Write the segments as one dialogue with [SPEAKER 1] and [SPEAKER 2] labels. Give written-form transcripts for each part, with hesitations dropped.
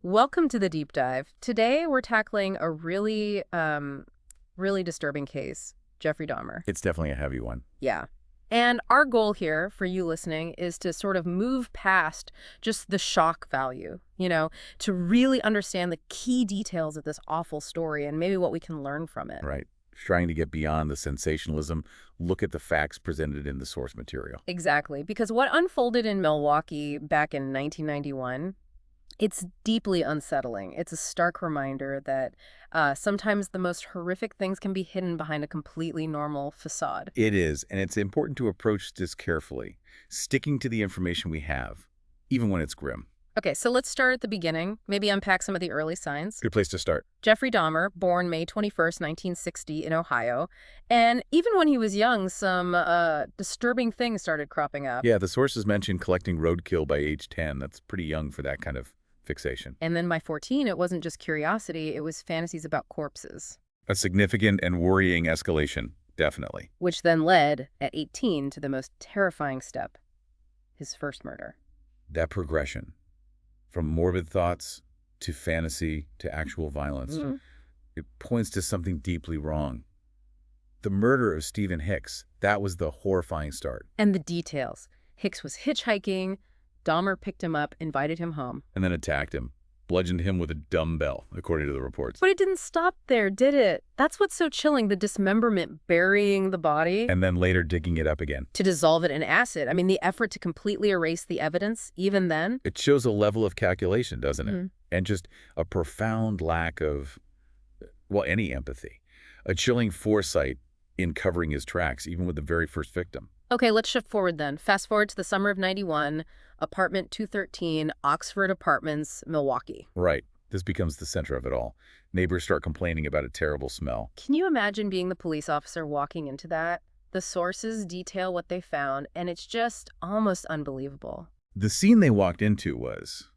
[SPEAKER 1] Welcome to the deep dive. Today we're tackling a really disturbing case, Jeffrey Dahmer.
[SPEAKER 2] It's definitely a heavy one.
[SPEAKER 1] Yeah. And our goal here for you listening is to sort of move past just the shock value, to really understand the key details of this awful story and maybe what we can learn from it.
[SPEAKER 2] Right. Trying to get beyond the sensationalism, look at the facts presented in the source material.
[SPEAKER 1] Exactly. Because what unfolded in Milwaukee back in 1991, it's deeply unsettling. It's a stark reminder that sometimes the most horrific things can be hidden behind a completely normal facade.
[SPEAKER 2] It is, and it's important to approach this carefully, sticking to the information we have, even when it's grim.
[SPEAKER 1] Okay, so let's start at the beginning, maybe unpack some of the early signs.
[SPEAKER 2] Good place to start.
[SPEAKER 1] Jeffrey Dahmer, born May 21st, 1960 in Ohio. And even when he was young, some disturbing things started cropping up.
[SPEAKER 2] Yeah, the sources mentioned collecting roadkill by age 10. That's pretty young for that kind of fixation.
[SPEAKER 1] And then by 14, it wasn't just curiosity, it was fantasies about corpses.
[SPEAKER 2] A significant and worrying escalation, definitely.
[SPEAKER 1] Which then led, at 18, to the most terrifying step, his first murder.
[SPEAKER 2] That progression, from morbid thoughts to fantasy to actual violence, it points to something deeply wrong. The murder of Stephen Hicks, that was the horrifying start.
[SPEAKER 1] And the details. Hicks was hitchhiking. Dahmer picked him up, invited him home.
[SPEAKER 2] And then attacked him, bludgeoned him with a dumbbell, according to the reports.
[SPEAKER 1] But it didn't stop there, did it? That's what's so chilling, the dismemberment, burying the body.
[SPEAKER 2] And then later digging it up again.
[SPEAKER 1] To dissolve it in acid. I mean, the effort to completely erase the evidence, even then.
[SPEAKER 2] It shows a level of calculation, doesn't it? And just a profound lack of, well, any empathy. A chilling foresight in covering his tracks, even with the very first victim.
[SPEAKER 1] Okay, let's shift forward then. Fast forward to the summer of 91, apartment 213, Oxford Apartments, Milwaukee.
[SPEAKER 2] Right. This becomes the center of it all. Neighbors start complaining about a terrible smell.
[SPEAKER 1] Can you imagine being the police officer walking into that? The sources detail what they found, and it's just almost unbelievable.
[SPEAKER 2] The scene they walked into was,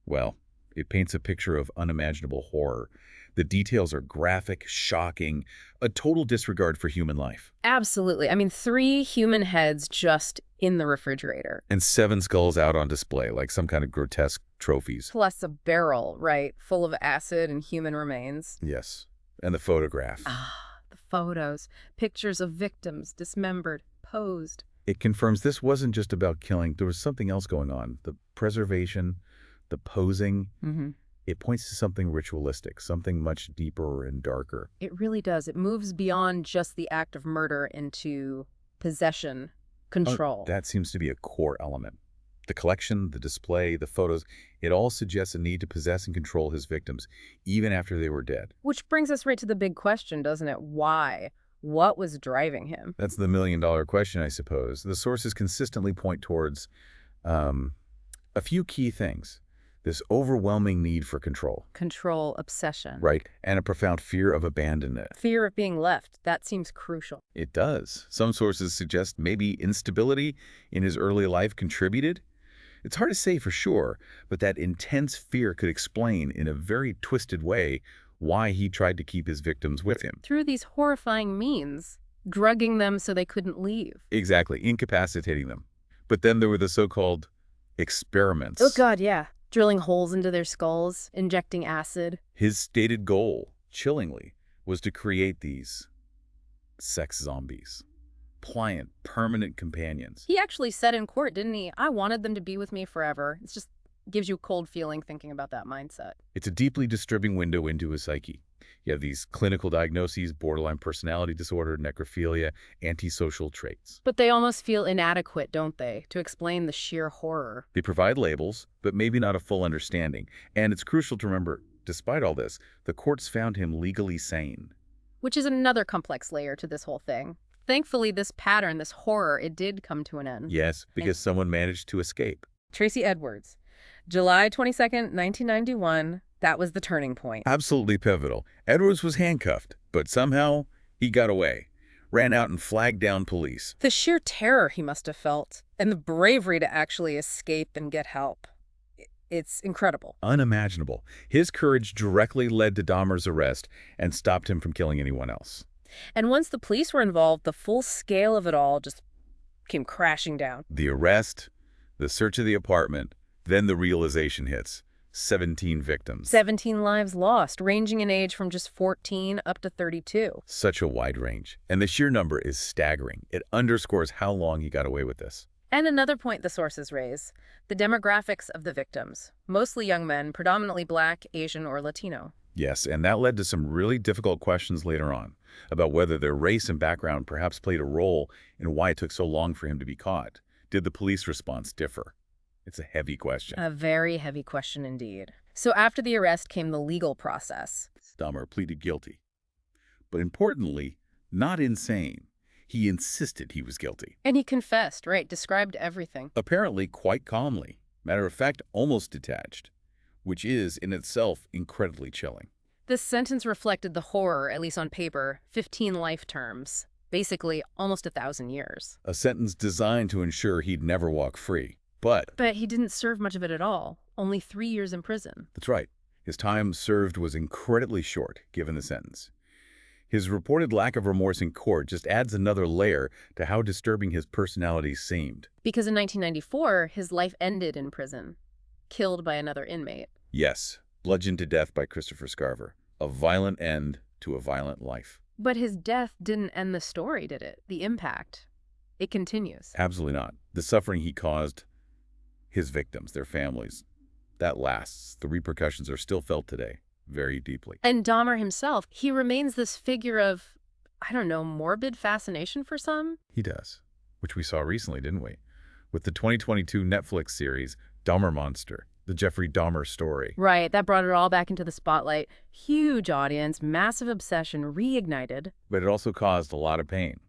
[SPEAKER 2] well, it paints a picture of unimaginable horror. The details are graphic, shocking, a total disregard for human life.
[SPEAKER 1] Absolutely. I mean, 3 human heads just in the refrigerator.
[SPEAKER 2] And 7 skulls out on display, like some kind of grotesque trophies.
[SPEAKER 1] Plus a barrel, right, full of acid and human remains.
[SPEAKER 2] Yes. And the photograph.
[SPEAKER 1] The photos. Pictures of victims, dismembered, posed.
[SPEAKER 2] It confirms this wasn't just about killing. There was something else going on. The preservation, the posing. It points to something ritualistic, something much deeper and darker.
[SPEAKER 1] It really does. It moves beyond just the act of murder into possession, control.
[SPEAKER 2] That seems to be a core element. The collection, the display, the photos, it all suggests a need to possess and control his victims, even after they were dead.
[SPEAKER 1] Which brings us right to the big question, doesn't it? Why? What was driving him?
[SPEAKER 2] That's the million-dollar question, I suppose. The sources consistently point towards a few key things. This overwhelming need for control.
[SPEAKER 1] Control, obsession.
[SPEAKER 2] Right, and a profound fear of abandonment.
[SPEAKER 1] Fear of being left. That seems crucial.
[SPEAKER 2] It does. Some sources suggest maybe instability in his early life contributed. It's hard to say for sure, but that intense fear could explain in a very twisted way why he tried to keep his victims with him.
[SPEAKER 1] Through these horrifying means, drugging them so they couldn't leave.
[SPEAKER 2] Exactly, incapacitating them. But then there were the so-called experiments.
[SPEAKER 1] Oh, God, yeah. Drilling holes into their skulls, injecting acid.
[SPEAKER 2] His stated goal, chillingly, was to create these sex zombies. Pliant, permanent companions.
[SPEAKER 1] He actually said in court, didn't he? I wanted them to be with me forever. It just gives you a cold feeling thinking about that mindset.
[SPEAKER 2] It's a deeply disturbing window into his psyche. You have these clinical diagnoses, borderline personality disorder, necrophilia, antisocial traits.
[SPEAKER 1] But they almost feel inadequate, don't they, to explain the sheer horror.
[SPEAKER 2] They provide labels, but maybe not a full understanding. And it's crucial to remember, despite all this, the courts found him legally sane.
[SPEAKER 1] Which is another complex layer to this whole thing. Thankfully, this pattern, this horror, it did come to an end.
[SPEAKER 2] Yes, because someone managed to escape.
[SPEAKER 1] Tracy Edwards, July 22nd, 1991. That was the turning point.
[SPEAKER 2] Absolutely pivotal. Edwards was handcuffed, but somehow he got away. Ran out and flagged down police.
[SPEAKER 1] The sheer terror he must have felt, and the bravery to actually escape and get help. It's incredible.
[SPEAKER 2] Unimaginable. His courage directly led to Dahmer's arrest and stopped him from killing anyone else.
[SPEAKER 1] And once the police were involved, the full scale of it all just came crashing down.
[SPEAKER 2] The arrest, the search of the apartment, then the realization hits. 17 victims.
[SPEAKER 1] 17 lives lost, ranging in age from just 14 up to 32.
[SPEAKER 2] Such a wide range. And the sheer number is staggering. It underscores how long he got away with this.
[SPEAKER 1] And another point the sources raise, the demographics of the victims. Mostly young men, predominantly Black, Asian, or Latino.
[SPEAKER 2] Yes, and that led to some really difficult questions later on about whether their race and background perhaps played a role in why it took so long for him to be caught. Did the police response differ? It's a heavy question.
[SPEAKER 1] A very heavy question indeed. So after the arrest came the legal process.
[SPEAKER 2] Dahmer pleaded guilty. But importantly, not insane. He insisted he was guilty.
[SPEAKER 1] And he confessed, right? Described everything.
[SPEAKER 2] Apparently quite calmly. Matter of fact, almost detached, which is in itself incredibly chilling.
[SPEAKER 1] This sentence reflected the horror, at least on paper, 15 life terms. Basically, almost 1,000 years.
[SPEAKER 2] A sentence designed to ensure he'd never walk free. But
[SPEAKER 1] he didn't serve much of it at all. Only 3 years in prison.
[SPEAKER 2] that's right. His time served was incredibly short, given the sentence. His reported lack of remorse in court just adds another layer to how disturbing his personality seemed.
[SPEAKER 1] Because in 1994, his life ended in prison, killed by another inmate.
[SPEAKER 2] Yes, bludgeoned to death by Christopher Scarver. A violent end to a violent life.
[SPEAKER 1] But his death didn't end the story, did it? The impact. It continues.
[SPEAKER 2] Absolutely not. The suffering he caused his victims, their families, that lasts. The repercussions are still felt today, very deeply.
[SPEAKER 1] And Dahmer himself, he remains this figure of, I don't know, morbid fascination for some?
[SPEAKER 2] He does, which we saw recently, didn't we? With the 2022 Netflix series, Dahmer Monster, the Jeffrey Dahmer story.
[SPEAKER 1] Right, that brought it all back into the spotlight. Huge audience, massive obsession, reignited.
[SPEAKER 2] But it also caused a lot of pain.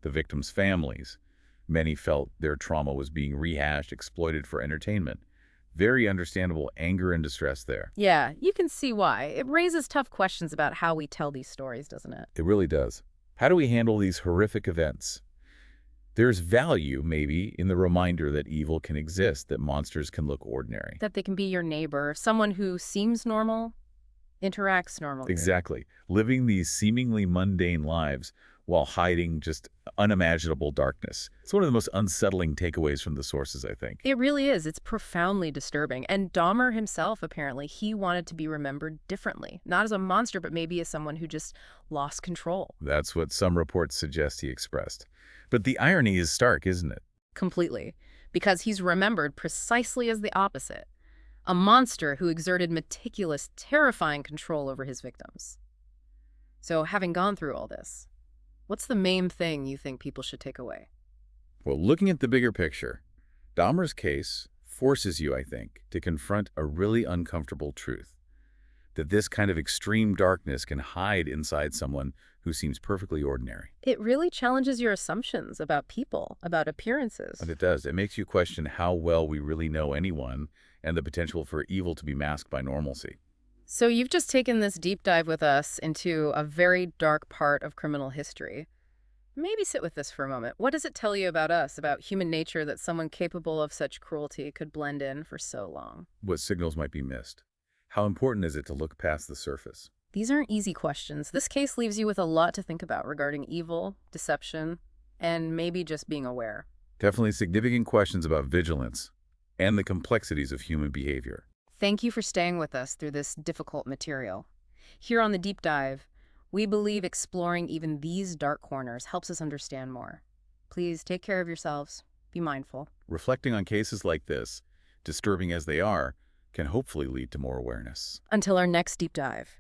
[SPEAKER 2] The victims' families. Many felt their trauma was being rehashed, exploited for entertainment. Very understandable anger and distress there.
[SPEAKER 1] Yeah, you can see why. It raises tough questions about how we tell these stories, doesn't it?
[SPEAKER 2] It really does. How do we handle these horrific events? There's value, maybe, in the reminder that evil can exist, that monsters can look ordinary.
[SPEAKER 1] That they can be your neighbor, someone who seems normal, interacts normally.
[SPEAKER 2] Exactly. Living these seemingly mundane lives while hiding just unimaginable darkness. It's one of the most unsettling takeaways from the sources, I think.
[SPEAKER 1] It really is. It's profoundly disturbing. And Dahmer himself, apparently, he wanted to be remembered differently. Not as a monster, but maybe as someone who just lost control.
[SPEAKER 2] That's what some reports suggest he expressed. But the irony is stark, isn't it?
[SPEAKER 1] Completely. Because he's remembered precisely as the opposite. A monster who exerted meticulous, terrifying control over his victims. So, having gone through all this, what's the main thing you think people should take away?
[SPEAKER 2] Well, looking at the bigger picture, Dahmer's case forces you, I think, to confront a really uncomfortable truth. That this kind of extreme darkness can hide inside someone who seems perfectly ordinary.
[SPEAKER 1] It really challenges your assumptions about people, about appearances.
[SPEAKER 2] And it does. It makes you question how well we really know anyone and the potential for evil to be masked by normalcy.
[SPEAKER 1] So you've just taken this deep dive with us into a very dark part of criminal history. Maybe sit with this for a moment. What does it tell you about us, about human nature, that someone capable of such cruelty could blend in for so long?
[SPEAKER 2] What signals might be missed? How important is it to look past the surface?
[SPEAKER 1] These aren't easy questions. This case leaves you with a lot to think about regarding evil, deception, and maybe just being aware.
[SPEAKER 2] Definitely significant questions about vigilance and the complexities of human behavior.
[SPEAKER 1] Thank you for staying with us through this difficult material. Here on The Deep Dive, we believe exploring even these dark corners helps us understand more. Please take care of yourselves. Be mindful.
[SPEAKER 2] Reflecting on cases like this, disturbing as they are, can hopefully lead to more awareness.
[SPEAKER 1] Until our next deep dive.